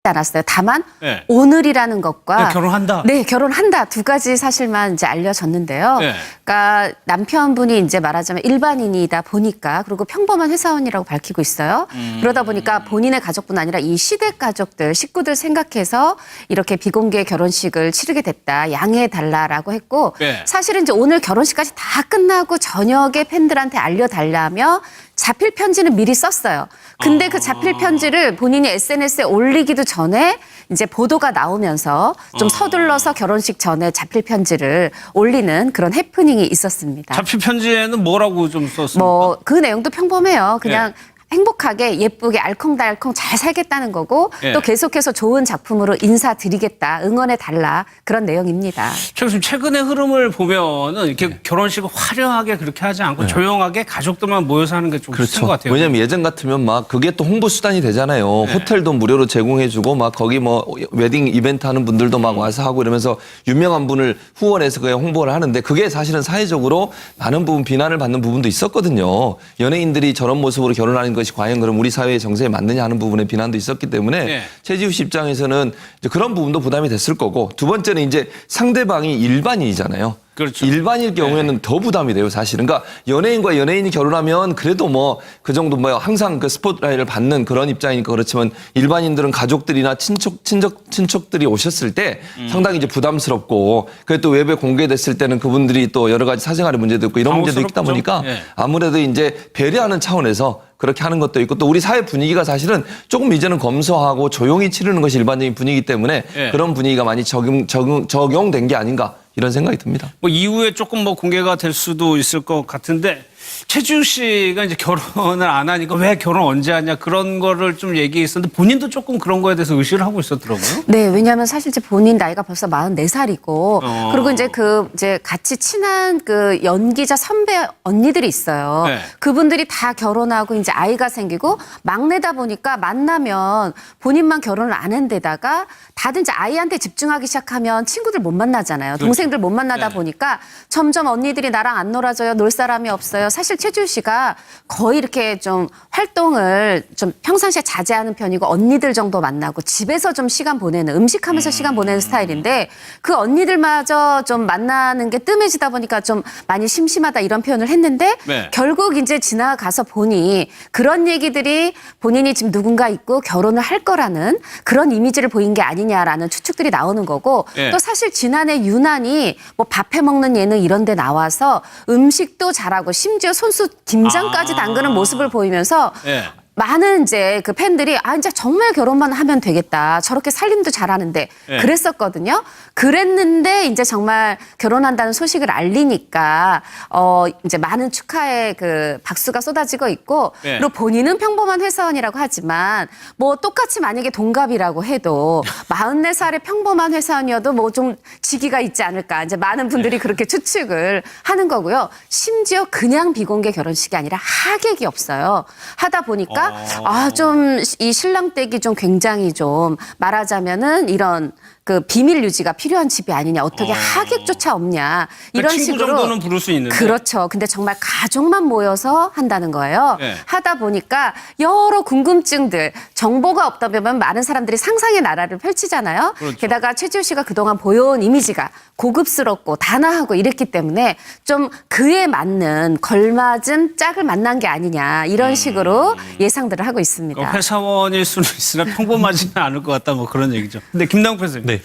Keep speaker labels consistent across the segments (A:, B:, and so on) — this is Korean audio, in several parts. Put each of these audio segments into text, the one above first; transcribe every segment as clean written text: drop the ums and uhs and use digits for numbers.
A: 않았어요. 다만
B: 네.
A: 오늘이라는 것과
B: 결혼한다.
A: 네, 결혼한다 두 가지 사실만 이제 알려졌는데요.
B: 네.
A: 그러니까 남편분이 이제 말하자면 일반인이다 보니까 그리고 평범한 회사원이라고 밝히고 있어요. 그러다 보니까 본인의 가족뿐 아니라 이 시댁 가족들, 식구들 생각해서 이렇게 비공개 결혼식을 치르게 됐다. 양해해 달라라고 했고
B: 네.
A: 사실은 이제 오늘 결혼식까지 다 끝나고 저녁에 팬들한테 알려달라며 자필 편지는 미리 썼어요. 근데 그 자필 편지를 본인이 SNS에 올리기도 전에 이제 보도가 나오면서 좀 서둘러서 결혼식 전에 자필 편지를 올리는 그런 해프닝이 있었습니다.
B: 자필 편지에는 뭐라고 좀 썼습니까?
A: 뭐 그 내용도 평범해요. 그냥 행복하게 예쁘게 알콩달콩 잘 살겠다는 거고 또 계속해서 좋은 작품으로 인사드리겠다, 응원해달라 그런 내용입니다.
B: 지금 최근의 흐름을 보면은 이렇게 결혼식을 화려하게 그렇게 하지 않고 조용하게 가족들만 모여서 하는 게 좀 비슷한 것 같아요.
C: 왜냐면 예전 같으면 막 그게 또 홍보 수단이 되잖아요. 호텔도 무료로 제공해주고 막 거기 뭐 웨딩 이벤트 하는 분들도 막 와서 하고 이러면서 유명한 분을 후원해서 그냥 홍보를 하는데 그게 사실은 사회적으로 많은 부분 비난을 받는 부분도 있었거든요. 연예인들이 저런 모습으로 결혼하는 것이 과연 그럼 우리 사회의 정세에 맞느냐 하는 부분에 비난도 있었기 때문에 최지우 씨 입장에서는 이제 그런 부분도 부담이 됐을 거고 두 번째는 이제 상대방이 일반인이잖아요.
B: 그렇죠.
C: 일반일 경우에는 더 부담이 돼요, 사실은. 그러니까 연예인과 연예인이 결혼하면 그래도 뭐 그 정도 뭐 항상 그 스포트라이트를 받는 그런 입장이니까 그렇지만 일반인들은 가족들이나 친척들이 오셨을 때 상당히 이제 부담스럽고 그게 또 외부에 공개됐을 때는 그분들이 또 여러 가지 사생활의 문제도 있고 이런 문제도 있다 보니까 아무래도 이제 배려하는 차원에서 그렇게 하는 것도 있고 또 우리 사회 분위기가 사실은 조금 이제는 검소하고 조용히 치르는 것이 일반적인 분위기이기 때문에 그런 분위기가 많이 적용된 게 아닌가 이런 생각이 듭니다.
B: 뭐 이후에 조금 뭐 공개가 될 수도 있을 것 같은데 최지우 씨가 이제 결혼을 안 하니까 왜 결혼 언제 하냐 그런 거를 좀 얘기했었는데 본인도 조금 그런 거에 대해서 의식을 하고 있었더라고요.
A: 네, 왜냐하면 사실 이제 본인 나이가 벌써 44살이고 그리고 이제 같이 친한 그 연기자 선배 언니들이 있어요. 그분들이 다 결혼하고 이제 아이가 생기고 막내다 보니까 만나면 본인만 결혼을 안 한 데다가 다들 이제 아이한테 집중하기 시작하면 친구들 못 만나잖아요. 동생들 못 만나다 보니까 점점 언니들이 나랑 안 놀아줘요. 놀 사람이 없어요. 사실 최지우 씨가 거의 이렇게 좀 활동을 좀 평상시에 자제하는 편이고 언니들 정도 만나고 집에서 좀 시간 보내는 음식하면서 시간 보내는 스타일인데 그 언니들마저 좀 만나는 게 뜸해지다 보니까 좀 많이 심심하다 이런 표현을 했는데 결국 이제 지나가서 보니 그런 얘기들이 본인이 지금 누군가 있고 결혼을 할 거라는 그런 이미지를 보인 게 아니냐라는 추측들이 나오는 거고 또 사실 지난해 유난히 뭐 밥 해먹는 예능 이런 데 나와서 음식도 잘하고 심지어 손수 김장까지 담그는 모습을 보이면서 많은 이제 그 팬들이 이제 정말 결혼만 하면 되겠다. 저렇게 살림도 잘하는데 그랬었거든요. 그랬는데 이제 정말 결혼한다는 소식을 알리니까 이제 많은 축하의 그 박수가 쏟아지고 있고 그리고 본인은 평범한 회사원이라고 하지만 뭐 똑같이 만약에 동갑이라고 해도 44살의 평범한 회사원이어도 뭐 좀 직위가 있지 않을까. 이제 많은 분들이 그렇게 추측을 하는 거고요. 심지어 그냥 비공개 결혼식이 아니라 하객이 없어요. 하다 보니까 좀 이 신랑 댁이 좀 굉장히 좀 말하자면은 이런 그 비밀 유지가 필요한 집이 아니냐. 어떻게 하객조차 없냐. 이런
B: 친구
A: 식으로.
B: 정도는 부를 수 있는데.
A: 그렇죠. 근데 정말 가족만 모여서 한다는 거예요. 하다 보니까 여러 궁금증들, 정보가 없다 보면 많은 사람들이 상상의 나라를 펼치잖아요. 게다가 최지우 씨가 그동안 보여온 이미지가 고급스럽고 단아하고 이랬기 때문에 좀 그에 맞는 걸맞은 짝을 만난 게 아니냐. 이런 식으로 예상들을 하고 있습니다.
B: 회사원일 수는 있으나 평범하지는 않을 것 같다 뭐 그런 얘기죠. 근데 김남국 선생님.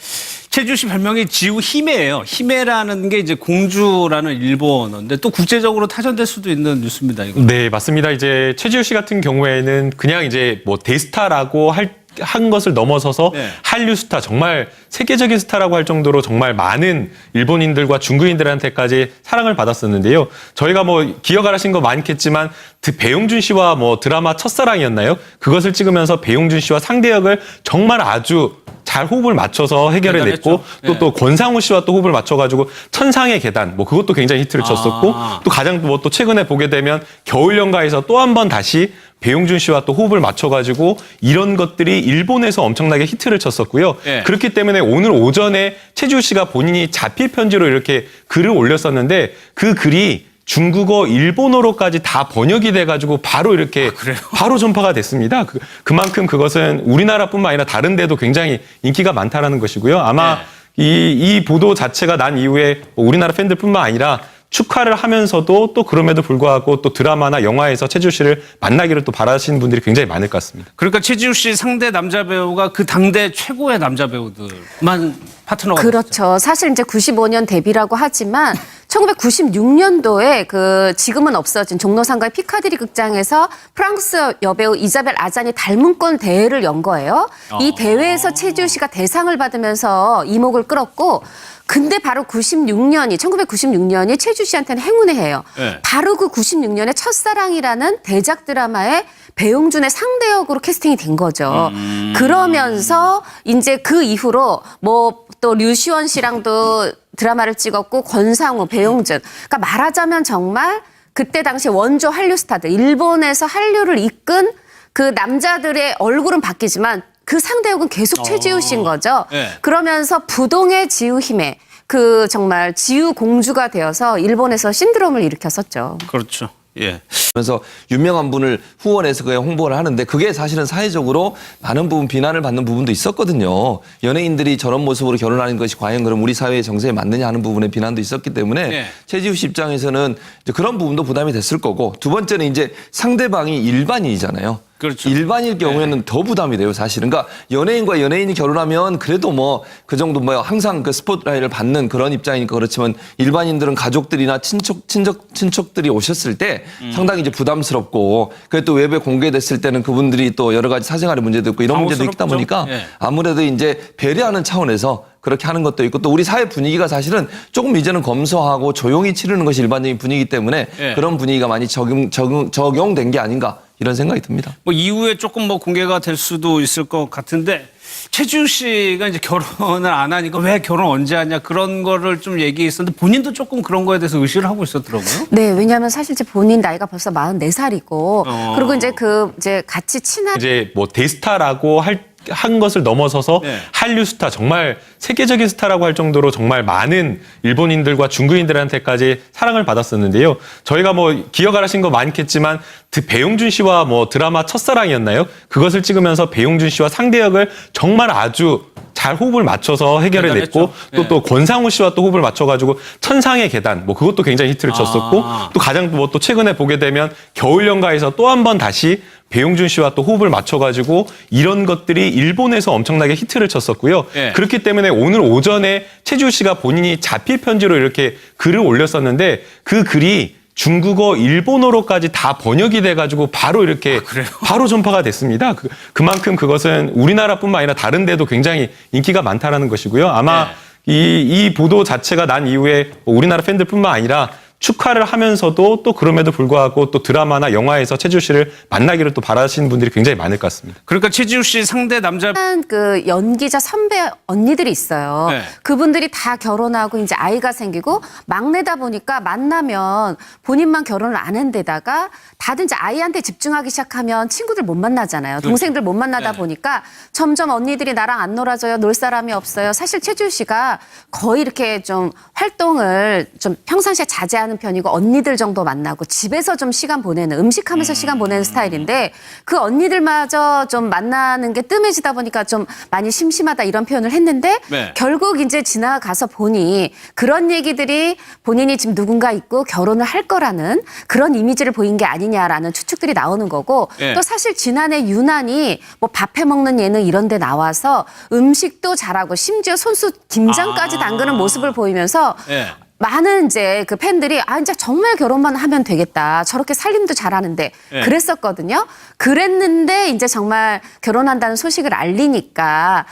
B: 최지우 씨 별명이 지우 히메예요. 히메라는 게 이제 공주라는 일본어인데 또 국제적으로 타전될 수도 있는 뉴스입니다. 이거.
D: 네, 맞습니다. 이제 최지우 씨 같은 경우에는 그냥 이제 뭐 대스타라고 한 것을 넘어서서 한류 스타, 정말 세계적인 스타라고 할 정도로 정말 많은 일본인들과 중국인들한테까지 사랑을 받았었는데요. 저희가 뭐 기억하신 거 많겠지만 배용준 씨와 뭐 드라마 첫사랑이었나요? 그것을 찍으면서 배용준 씨와 상대역을 정말 아주 잘 호흡을 맞춰서 해결해냈고 또 권상우 씨와 또 호흡을 맞춰가지고 천상의 계단 뭐 그것도 굉장히 히트를 쳤었고 또 가장 뭐 또 최근에 보게 되면 겨울연가에서 또 한 번 다시 배용준 씨와 또 호흡을 맞춰가지고 이런 것들이 일본에서 엄청나게 히트를 쳤었고요. 그렇기 때문에 오늘 오전에 최지우 씨가 본인이 자필 편지로 이렇게 글을 올렸었는데 그 글이 중국어, 일본어로까지 다 번역이 돼가지고 바로 이렇게 바로 전파가 됐습니다. 그만큼 그것은 우리나라뿐만 아니라 다른 데도 굉장히 인기가 많다라는 것이고요. 아마 이 보도 자체가 난 이후에 뭐 우리나라 팬들뿐만 아니라 축하를 하면서도 또 그럼에도 불구하고 또 드라마나 영화에서 최지우 씨를 만나기를 또 바라시는 분들이 굉장히 많을 것 같습니다.
B: 그러니까 최지우 씨 상대 남자 배우가 그 당대 최고의 남자 배우들만 파트너가
A: 그렇죠.
B: 됐어요.
A: 사실 이제 95년 데뷔라고 하지만 1996년도에 그 지금은 없어진 종로상가의 피카디리 극장에서 프랑스 여배우 이자벨 아잔이 닮은권 대회를 연 거예요. 이 대회에서 최지우 씨가 대상을 받으면서 이목을 끌었고 근데 바로 1996년이 최지우 씨한테는 행운의 해예요.
B: 네.
A: 바로 그 96년에 첫사랑이라는 대작 드라마에 배용준의 상대 역으로 캐스팅이 된 거죠. 그러면서 이제 그 이후로 뭐 또 류시원 씨랑도 드라마를 찍었고 권상우, 배용준. 그러니까 말하자면 정말 그때 당시 원조 한류 스타들, 일본에서 한류를 이끈 그 남자들의 얼굴은 바뀌지만 그 상대역은 계속 최지우 씨인 거죠.
B: 네.
A: 그러면서 부동의 지우 힘에 그 정말 지우 공주가 되어서 일본에서 신드롬을 일으켰었죠.
B: 그렇죠. 예.
C: 그래서 유명한 분을 후원해서 그게 홍보를 하는데 그게 사실은 사회적으로 많은 부분 비난을 받는 부분도 있었거든요. 연예인들이 저런 모습으로 결혼하는 것이 과연 그럼 우리 사회의 정세에 맞느냐 하는 부분에 비난도 있었기 때문에
B: 네.
C: 최지우 씨 입장에서는 이제 그런 부분도 부담이 됐을 거고 두 번째는 이제 상대방이 일반인이잖아요.
B: 그렇죠.
C: 일반일 경우에는 더 부담이 돼요, 사실은. 그러니까 연예인과 연예인이 결혼하면 그래도 뭐 그 정도 뭐 항상 그 스포트라이트를 받는 그런 입장이니까 그렇지만 일반인들은 가족들이나 친척들이 오셨을 때 상당히 이제 부담스럽고 그게 또 외부에 공개됐을 때는 그분들이 또 여러 가지 사생활의 문제도 있고 이런 문제도 있다 보니까
B: 예.
C: 아무래도 이제 배려하는 차원에서 그렇게 하는 것도 있고 또 우리 사회 분위기가 사실은 조금 이제는 검소하고 조용히 치르는 것이 일반적인 분위기이기 때문에
B: 예.
C: 그런 분위기가 많이 적용된 게 아닌가 이런 생각이 듭니다.
B: 뭐 이후에 조금 뭐 공개가 될 수도 있을 것 같은데 최지우 씨가 이제 결혼을 안 하니까 왜 결혼 언제 하냐 그런 거를 좀 얘기했었는데 본인도 조금 그런 거에 대해서 의식을 하고 있었더라고요.
A: 네, 왜냐하면 사실 이제 본인 나이가 벌써 44살이고 그리고 이제 같이 친한
D: 이제 뭐 대스타라고 한 것을 넘어서서
B: 네.
D: 한류 스타, 정말 세계적인 스타라고 할 정도로 정말 많은 일본인들과 중국인들한테까지 사랑을 받았었는데요. 저희가 뭐 기억하신 거 많겠지만 배용준 씨와 뭐 드라마 첫사랑이었나요? 그것을 찍으면서 배용준 씨와 상대역을 정말 아주 잘 호흡을 맞춰서 해결해냈고 또 권상우 씨와 또 호흡을 맞춰가지고 천상의 계단 뭐 그것도 굉장히 히트를 쳤었고 또 가장 뭐 또 최근에 보게 되면 겨울연가에서 또 한 번 다시 배용준 씨와 또 호흡을 맞춰가지고 이런 것들이 일본에서 엄청나게 히트를 쳤었고요.
B: 예.
D: 그렇기 때문에 오늘 오전에 최지우 씨가 본인이 자필 편지로 이렇게 글을 올렸었는데 그 글이 중국어, 일본어로까지 다 번역이 돼가지고 바로 이렇게 바로 전파가 됐습니다. 그만큼 그것은 우리나라뿐만 아니라 다른 데도 굉장히 인기가 많다라는 것이고요. 아마 이 보도 자체가 난 이후에 우리나라 팬들뿐만 아니라 축하를 하면서도 또 그럼에도 불구하고 또 드라마나 영화에서 최지우 씨를 만나기를 또 바라시는 분들이 굉장히 많을 것 같습니다.
B: 그러니까 최지우 씨 상대 남자
A: 그 연기자 선배 언니들이 있어요.
B: 네.
A: 그분들이 다 결혼하고 이제 아이가 생기고 막내다 보니까 만나면 본인만 결혼을 안 한 데다가 다들 이제 아이한테 집중하기 시작하면 친구들 못 만나잖아요. 동생들 못 만나다 보니까 점점 언니들이 나랑 안 놀아줘요. 놀 사람이 없어요. 사실 최지우 씨가 거의 이렇게 좀 활동을 좀 평상시에 자제하는 편이고 언니들 정도 만나고 집에서 좀 시간 보내는 음식하면서 시간 보내는 스타일인데 그 언니들마저 좀 만나는 게 뜸해지다 보니까 좀 많이 심심하다 이런 표현을 했는데
B: 네.
A: 결국 이제 지나가서 보니 그런 얘기들이 본인이 지금 누군가 있고 결혼을 할 거라는 그런 이미지를 보인 게 아니냐라는 추측들이 나오는 거고
B: 네.
A: 또 사실 지난해 유난히 뭐 밥해 먹는 예능 이런 데 나와서 음식도 잘하고 심지어 손수 김장까지 담그는 모습을 보이면서
B: 네.
A: 많은 이제 그 팬들이 이제 정말 결혼만 하면 되겠다. 저렇게 살림도 잘하는데
B: 네.
A: 그랬었거든요. 그랬는데 이제 정말 결혼한다는 소식을 알리니까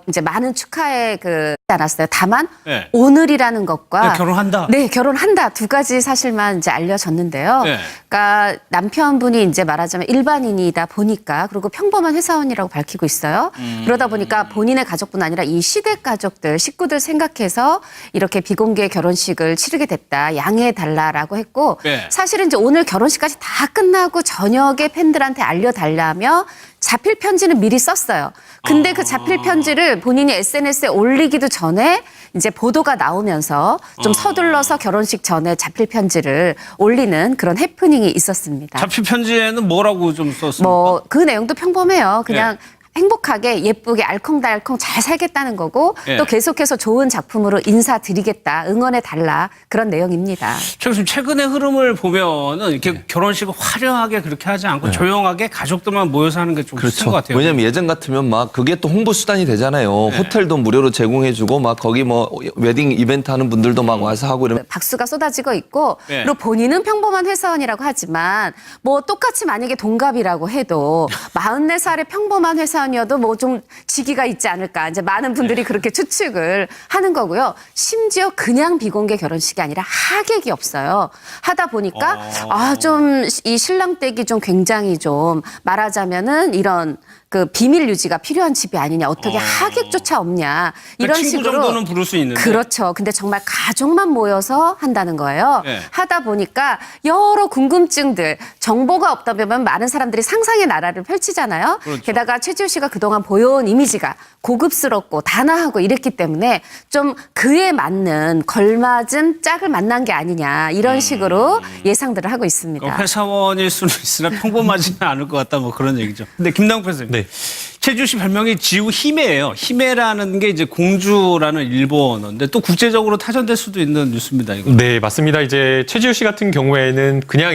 A: 이제 많은 축하에 않았어요. 다만
B: 네.
A: 오늘이라는 것과
B: 네, 결혼한다.
A: 네, 결혼한다. 두 가지 사실만 이제 알려졌는데요.
B: 네.
A: 그러니까 남편분이 이제 말하자면 일반인이다 보니까 그리고 평범한 회사원이라고 밝히고 있어요. 그러다 보니까 본인의 가족뿐 아니라 이 시댁 가족들, 식구들 생각해서 이렇게 비공개 결혼 결혼식을 치르게 됐다. 양해해달라라고 했고
B: 네.
A: 사실은 이제 오늘 결혼식까지 다 끝나고 저녁에 팬들한테 알려달라며 자필 편지는 미리 썼어요. 근데 그 자필 편지를 본인이 SNS에 올리기도 전에 이제 보도가 나오면서 좀 서둘러서 결혼식 전에 자필 편지를 올리는 그런 해프닝이 있었습니다.
B: 자필 편지에는 뭐라고 좀 썼습니까?
A: 뭐 그 내용도 평범해요. 그냥 행복하게 예쁘게 알콩달콩 잘 살겠다는 거고 또 계속해서 좋은 작품으로 인사드리겠다, 응원해달라 그런 내용입니다.
B: 지금 최근의 흐름을 보면은 이렇게 결혼식을 화려하게 그렇게 하지 않고 조용하게 가족들만 모여서 하는 게 좀 비슷한 것 같아요.
C: 왜냐면 예전 같으면 막 그게 또 홍보 수단이 되잖아요. 호텔도 무료로 제공해주고 막 거기 뭐 웨딩 이벤트 하는 분들도 막 와서 하고 이러면
A: 박수가 쏟아지고 있고 그리고 본인은 평범한 회사원이라고 하지만 뭐 똑같이 만약에 동갑이라고 해도 44살의 평범한 회사원이어도 뭐 좀 직위가 있지 않을까 이제 많은 분들이 그렇게 추측을 하는 거고요. 심지어 그냥 비공개 결혼식이 아니라 하객이 없어요. 하다 보니까 좀 이 신랑 댁이 좀 굉장히 좀 말하자면은 이런 그 비밀 유지가 필요한 집이 아니냐. 어떻게 하객조차 없냐. 이런
B: 친구
A: 식으로
B: 정도는 부를 수 있는데.
A: 그렇죠. 근데 정말 가족만 모여서 한다는 거예요.
B: 네.
A: 하다 보니까 여러 궁금증들, 정보가 없다 보면 많은 사람들이 상상의 나라를 펼치잖아요.
B: 그렇죠.
A: 게다가 최지우 씨가 그동안 보여온 이미지가 고급스럽고 단아하고 이랬기 때문에 좀 그에 맞는 걸맞은 짝을 만난 게 아니냐. 이런 식으로 예상들을 하고 있습니다.
B: 회사원일 수는 있으나 평범하지는 않을 것 같다 뭐 그런 얘기죠. 근데 김남국 선생님.
D: 네.
B: 최지우 씨 별명이 지우 히메예요. 히메라는 게 이제 공주라는 일본어인데 또 국제적으로 타전될 수도 있는 뉴스입니다. 이거.
D: 네, 맞습니다. 이제 최지우 씨 같은 경우에는 그냥